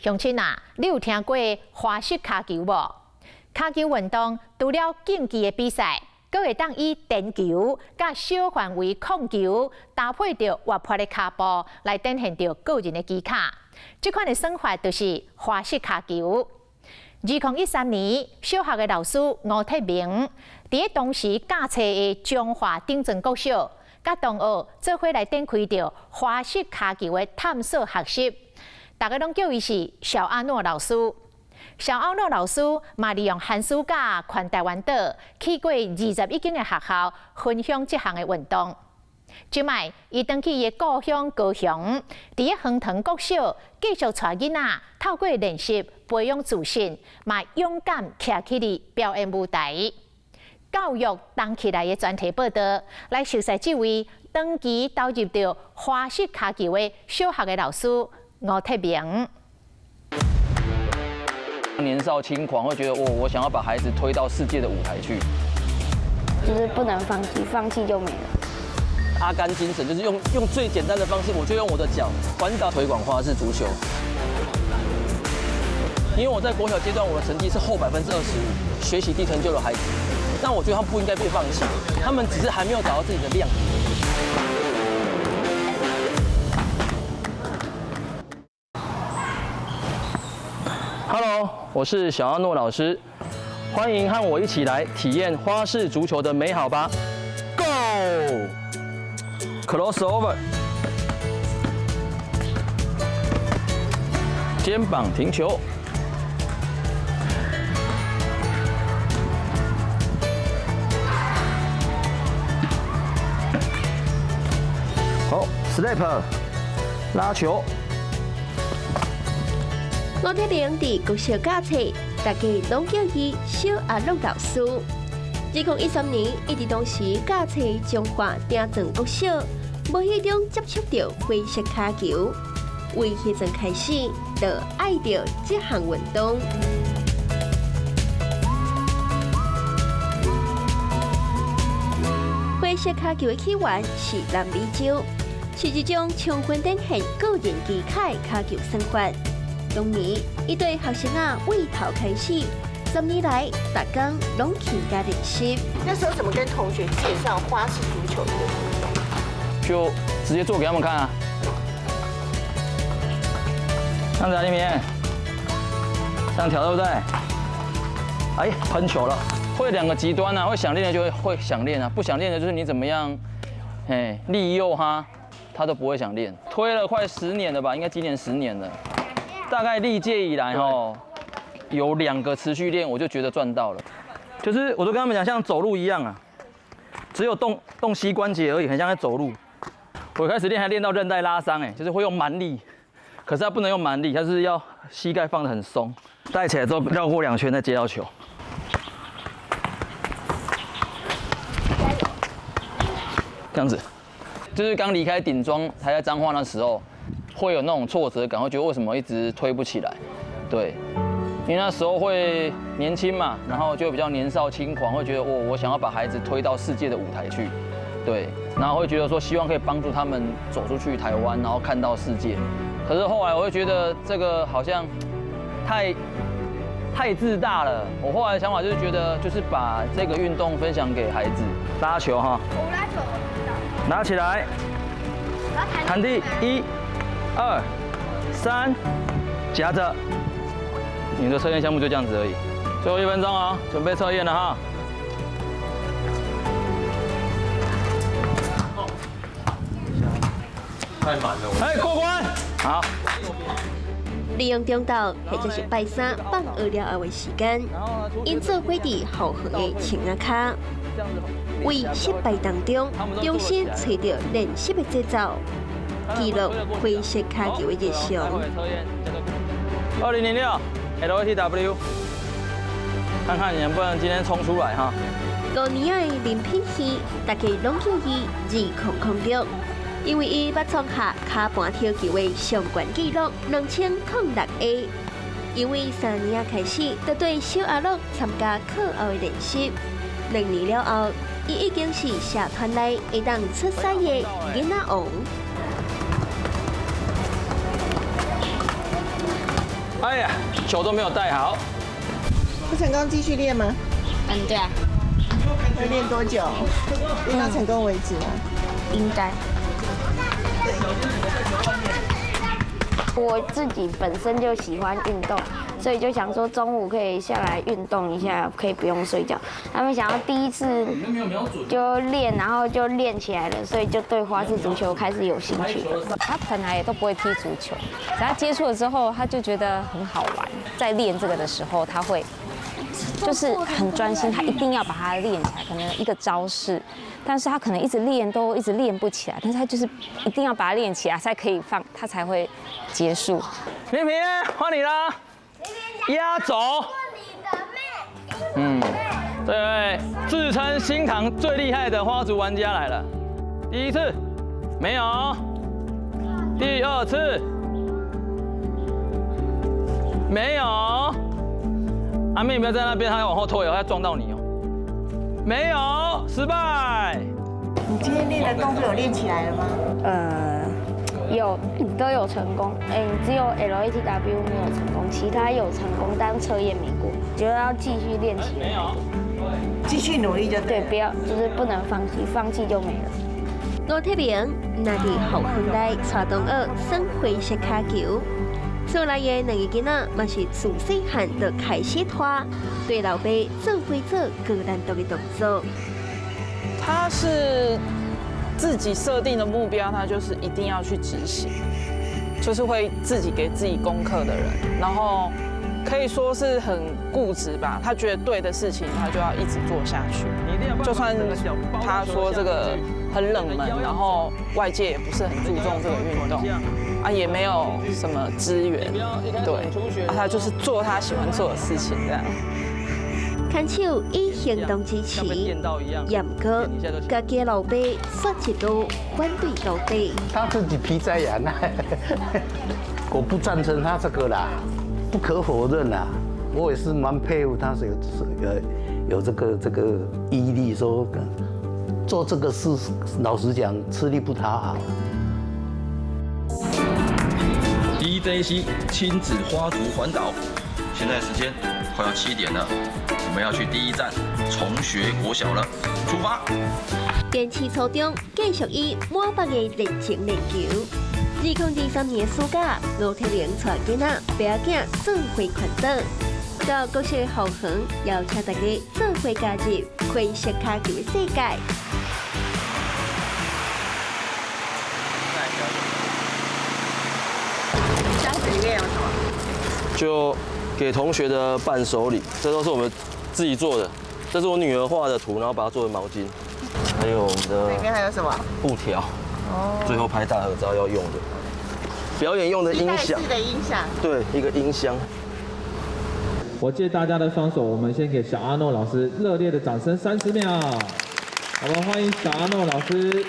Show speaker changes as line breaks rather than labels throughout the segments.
乡亲啊，你有听过花式骹球无？骹球运动除了竞技的比赛，阁会当以电球、甲小范围控球，搭配着活泼的骹步来展现着个人的技巧。这款的算法就是花式骹球。2013年，小学的老师吴铁明，伫当时教册的中华顶层国小，甲同学做伙来展开着花式骹球的探索学习。大家拢叫伊是小阿诺老师。小阿诺老师嘛利用寒暑假环台湾岛，去过21间的学校，分享这项的运动。即卖伊回去伊的故乡高雄，伫恒塘国小继续带囡仔透过练习培养自信，嘛勇敢徛起哩表演舞台。教育动起来的专题报道，来熟悉这位长期投入着花式骹球的小学的老师吴铁明。
年少轻狂，会觉得我想要把孩子推到世界的舞台去，
就是不能放弃，放弃就没了。
阿甘精神就是用最简单的方式，我就用我的脚环岛推广花式足球。因为我在国小阶段，我的成绩是后25%，学习低成就的孩子，但我觉得他们不应该被放弃，他们只是还没有找到自己的亮点。Hello， 我是小阿诺老师，欢迎和我一起来体验花式足球的美好吧。Go！ Crossover， 肩膀停球，好 ，Slap， 拉球。
吴铁明伫国小教册，大家拢叫伊小阿诺老师。2013年，伊伫当时教册中华顶层国小，无意中接触到花式骹球，为迄阵开始，就爱着这项运动。花式骹球的起源是南美洲，是一种充分展现个人技巧的骹球算法。当年，伊对学生为头开始，10年来，大家拢勤加练习。
那时候怎么跟同学介绍花式足球这个运动？
就直接做给他们看啊。这样子啊，里面这样调对不对？哎，喷球了。会两个极端啊，会想练的就会想练啊，不想练的就是你怎么样，利诱他都不会想练。推了快10年了吧，应该今年10年了。大概历届以来有2个持续练，我就觉得赚到了。就是我都跟他们讲，像走路一样啊，只有动膝关节而已，很像在走路。我开始练还练到韧带拉伤，就是会用蛮力，可是他不能用蛮力，他是要膝盖放得很松，带起来之后绕过2圈再接到球。这样子，就是刚离开顶庄还在彰化那时候。会有那种挫折感，会觉得为什么一直推不起来，对，因为那时候会年轻嘛，然后就比较年少轻狂，会觉得我想要把孩子推到世界的舞台去，对，然后会觉得说希望可以帮助他们走出去台湾，然后看到世界。可是后来我会觉得这个好像太自大了。我后来的想法就是觉得就是把这个运动分享给孩子，拉球哈，
我拉球我知道，
拿起来，弹地1、2、3，夹着。你的测验项目就这样子而已。最后1分钟啊，准备测验了哈。太满了。哎，过关。好。
利用中昼或者是拜三放学了后的时间，因做伙伫后巷的青仔卡，为失败当中重新找到练习的节奏。记录花式骹球的日常。
2006 LATW， 看看你能不能今天冲出来哈。
5年的林品熙，大家拢叫伊2006，因为伊捌创下卡盘跳球的上冠纪录2006A。因为3年开始，就对小阿乐参加课后的练习。2年了后，伊已经是社团内会当出赛的囡仔王。
哎呀，球都没有带好。
不成功继续练吗？
对啊，
会练多久？练到成功为止吗？
应该。我自己本身就喜欢运动，所以就想说中午可以下来运动一下，可以不用睡觉。他们想要第一次就练，然后就练起来了，所以就对花式足球开始有兴趣。
他本来也都不会踢足球，只要接触了之后，他就觉得很好玩。在练这个的时候，他会就是很专心，他一定要把它练起来，可能一个招式。但是他可能一直练都一直练不起来，但是他就是一定要把它练起来才可以放，他才会结束。
平平，换你啦，压轴。对，自称新唐最厉害的花足玩家来了。第一次没有，第二次没有。阿妹，你不要在那边，他要往后拖，以后要撞到你哦。没有，失败。
你今天练的动作有练起来了吗？
都有成功。只有 LATW 没有成功，其他有成功，但测验没过。觉得要继续练起来，
继续努力就对。
对，不要就是不能放弃，放弃就没了。
吴铁明那伫后园内带同学耍灰色卡球，厝内的两个囡仔嘛是自细汉就开始拖，对老爸做会做高难度的动作。
他是自己设定的目标，他就是一定要去执行，就是会自己给自己功课的人，然后可以说是很固执吧。他觉得对的事情，他就要一直做下去。就算他说这个很冷门，然后外界也不是很注重这个运动，也没有什么资源，对，他就是做他喜欢做的事情这样。
牵手以行动支持，严哥家己老爸说一路反对到底。
他自己皮在痒啊，我不赞成他这个啦，不可否认啦，我也是蛮佩服他有这个毅力，说做这个事，老实讲吃力不讨好。
DJC 亲子花足环岛，现在时间快要7点了。我们要去第一站崇学国小了，出发！
电气操中继续以满腹的热情练球。2023年的暑假，吴铁明带囡仔、爸囝做伙环岛，到各式后园，邀请大家做伙加入灰色卡球的世界。
箱子里面有什么？
就给同学的伴手礼，这都是我们自己做的，这是我女儿画的图，然后把它作为毛巾，还有我们的
里面还有什么？
布条，最后拍大合照要用的，表演用的音响，
的音响，
对，一个音箱。
我借大家的双手，我们先给小阿诺老师热烈的掌声30秒，我们欢迎小阿诺老师。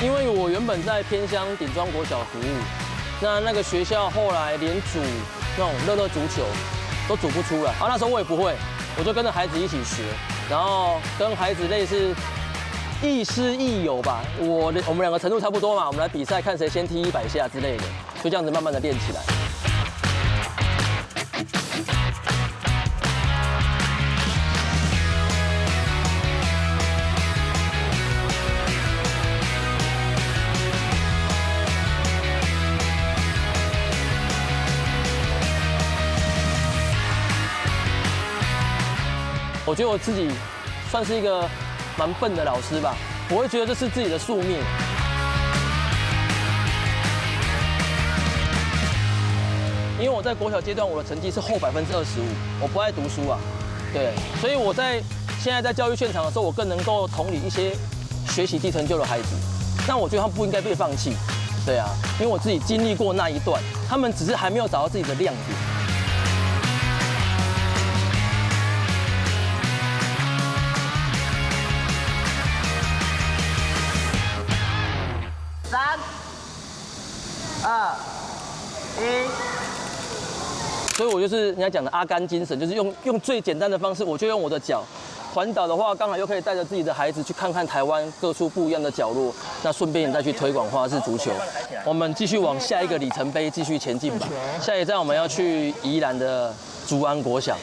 因为我原本在偏乡顶庄国小服务，那个学校后来连组那种乐乐足球都组不出来，然后那时候我也不会，我就跟着孩子一起学，然后跟孩子类似亦师亦友吧。我们两个程度差不多嘛，我们来比赛看谁先踢100下之类的，就这样子慢慢的练起来。我觉得我自己算是一个蛮笨的老师吧，我会觉得这是自己的宿命。因为我在国小阶段，我的成绩是后25%，我不爱读书啊，对，所以我在现在在教育现场的时候，我更能够同理一些学习低成就的孩子。那我觉得他们不应该被放弃，对啊，因为我自己经历过那一段，他们只是还没有找到自己的亮点。
3、2、1。
所以我就是人家讲的阿甘精神，就是用最简单的方式，我就用我的脚。环岛的话，刚好又可以带着自己的孩子去看看台湾各处不一样的角落，那顺便也再去推广花式足球。我们继续往下一个里程碑继续前进吧。下一站我们要去宜兰的竹安国小。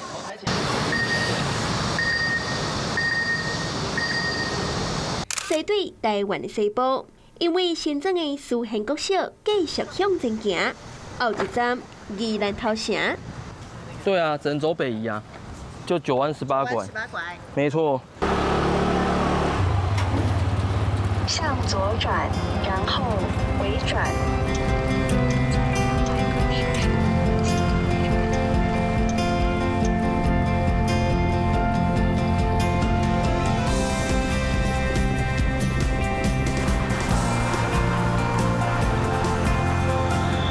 西对台湾的西部，因为新增的苏县国小继续向前行，后一站宜兰头城。
对啊，只能走北宜啊。就9弯18拐，没错。
向左转，然后回转。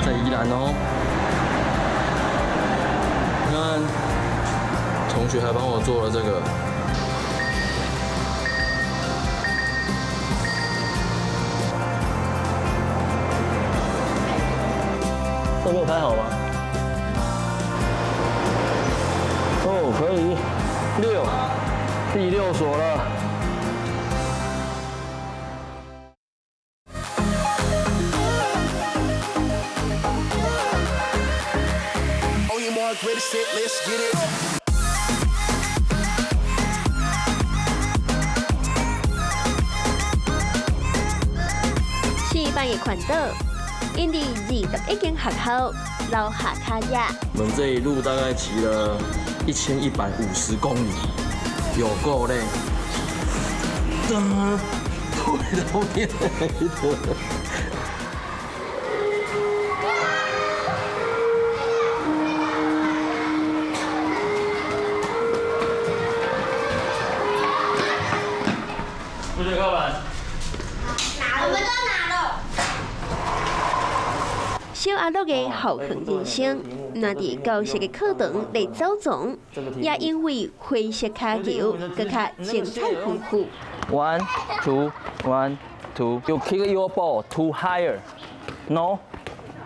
在宜兰哦，你看。同学还帮我做了这个，这没有拍好吗？哦，可以，6，第6所了。
4班的环岛，因为21间学校留下脚印。
我们这一路大概骑了1150公里，有够累，腿都变黑的。数学课本。
我们都拿了。
小阿乐的后恒人生，那伫教室的课堂来走总，也因为灰色卡球更加精彩丰富。
1, 2, 1, 2. You kick your ball too higher, no,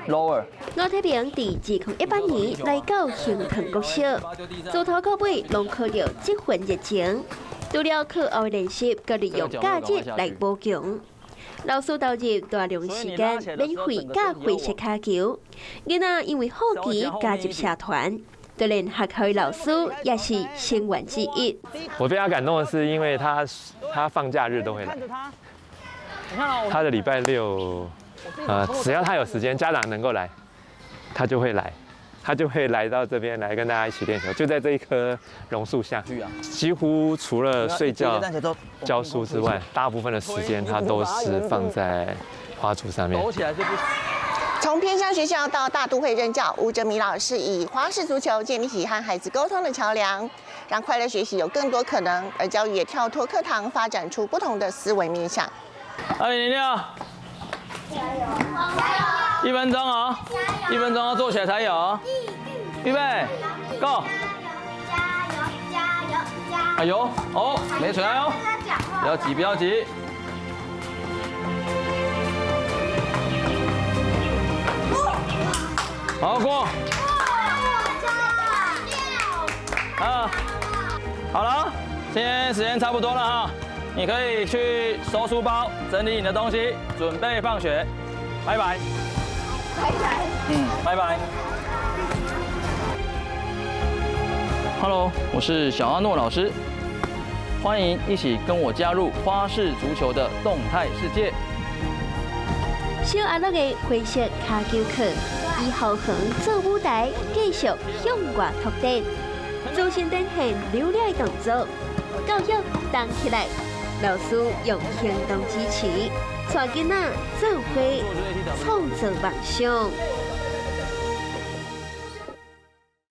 lower.
我这边伫2018年来到兴腾国小，从头到尾拢靠着这份热情。除了课后练习，佮利用假日来补强。老师投入大量时间免费教灰色卡球，囡仔因为好奇加入社团，就连学校的老师也是成员之一。
我非常感动的是，因为他放假日都会来，他的礼拜6，只要他有时间，家长能够来，他就会来。他就会来到这边来跟大家一起练球，就在这一棵榕树下，几乎除了睡觉、教书之外，大部分的时间他都是放在花竹上面。
从偏乡学校到大都会任教，吴哲明老师以花式足球建立起和孩子沟通的桥梁，让快乐学习有更多可能，而教育也跳脱课堂，发展出不同的思维面向。
2006，加油！1分钟哦，1分钟要做起来才有。预备 ，Go！ 加油！加油！加油！哦，没水哦，不要急，不要急。好过。啊，好了，今天时间差不多了哈，你可以去收书包，整理你的东西，准备放学。拜拜。拜拜。拜拜。Hello， 我是小阿诺老师，欢迎一起跟我加入花式足球的动态世界。
小阿乐的灰色卡球课，以后恒做舞台，继续向外拓展，造成展现流利的动作，教育动起来，老师用行动支持，带囡仔做伙创造梦想。